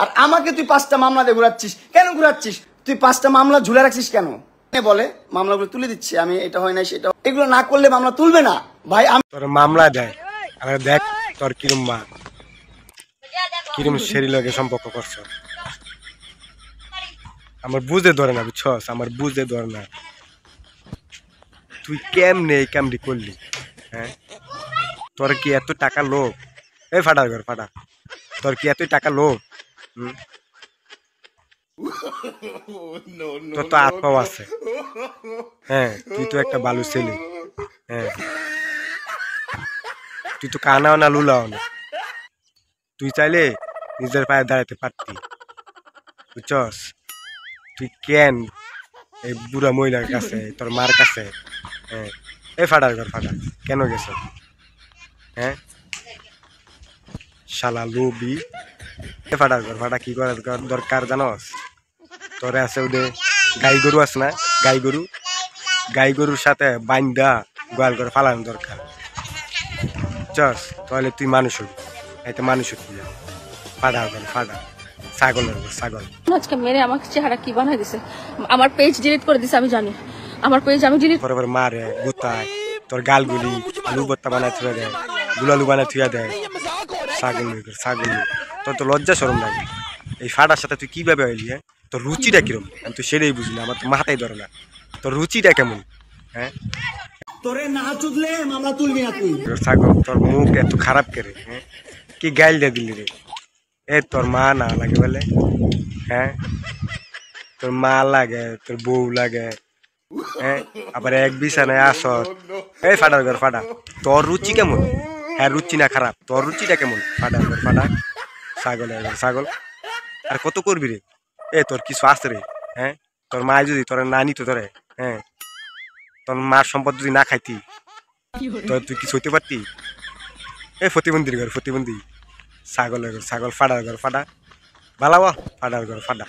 আর আমাকে তুই 5টা মামলা দিয়ে ঘুরাচ্ছিস কেন? ঘুরাচ্ছিস তুই 5টা মামলা ঝুলে রাখছিস কেন? বলে মামলাগুলো তুলে দিচ্ছি আমি, এটা হয় না সেটা, এগুলো না করলে মামলা তুলবে না ভাই। আমি তোর মামলা দেয় আর দেখ তোর কিরম মা কিরম সেরি লগে সম্পর্ক করছ। আমার বুঝে ধরে না, বুঝছস? আমার বুঝে ধরে না তুই কেমনে এই কামটি করলি। হ্যাঁ, তোর কি এত টাকা লোভ? এই ফাটার ঘর ফাটা, তোর কি এত টাকা লোভ? তোর তো আত্মাও আছে। হ্যাঁ, তুই তো একটা বালু ছেলে। হ্যাঁ, তুই তো কানাও না লুলাও না। তুই চাইলে নিজের পায়ে দাঁড়াতে পারতি, বুঝছস? তুই কেন এই বুড়া মহিলার কাছে, তোর মার কাছে, হ্যাঁ, এই ফাটার ঘর ফাটা কেন গেছ? হ্যাঁ, শালা লোবি। এ ফাটার ঘর ফাটা কি করার দরকার জানস? তোরে আছে ওদের গাই গরু আছে না, গাই গরু, গাই গরুর সাথে বাইন্দা গোয়াল করে ফালানো দরকার, বুঝছস? তাহলে তুই মানুষ হবি, এতে মানুষ হবি। ফাটার ঘর ফাটা, ছাগলের ঘর ছাগল। আজকে মেরে আমার চেহারা কি বানাই দিছে, আমার পেজ ডিলিট করে দিছে। আমি জানি আমার পেজ আমি ডিলিট পরে মারে গুতায়, তোর গালগুলি আলু ভর্তা বানায় থুয়ে দেয়, গুলালু বানায় থুয়া দেয়। ছাগল ছাগল, তোর তো লজ্জা শরম লাগে। এই ফাটার সাথে তুই কিভাবে হইলি? হ্যাঁ, তোর রুচিটা কিরম আমি তো সেটাই বুঝি না, আমার তো মাথায় ধরে না তোর রুচিটা কেমন। হ্যাঁ, তোরে না চুদলে মামলা তুলবি না তুই। ছাগল, তোর মুখ এত খারাপ করে। হ্যাঁ, কি গাইল দিয়ে দিলি রে? এ তোর মা না লাগে বলে? হ্যাঁ, তোর মা লাগে, তোর বউ লাগে। হ্যাঁ, আবার এক বিছানায় আসত। এই ফাটার ঘর ফাটা, তোর রুচি কেমন? হ্যাঁ, রুচি না খারাপ, তোর রুচিটা কেমন? ফাটার ঘর ফাটা, ছাগলের ঘর ছাগল। আর কত করবি রে? এ তোর কিছু আছে রে? হ্যাঁ, তোর মা যদি তোর না নিত তোরে, হ্যাঁ, তোর মার সম্পদ যদি না খাইতি, তোর তুই কিছু হইতে পারতি? এ প্রতিবন্ধীর ঘর প্রতিবন্ধী, ছাগলের ঘর ছাগল, ফাটার ঘর ফাটা, বালাওয়া ফাটার ঘর ফাটা।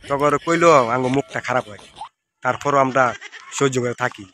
তখন কইলো আঙ্গ মুখটা খারাপ হয়, তারপরও আমরা সহ্য করে থাকি।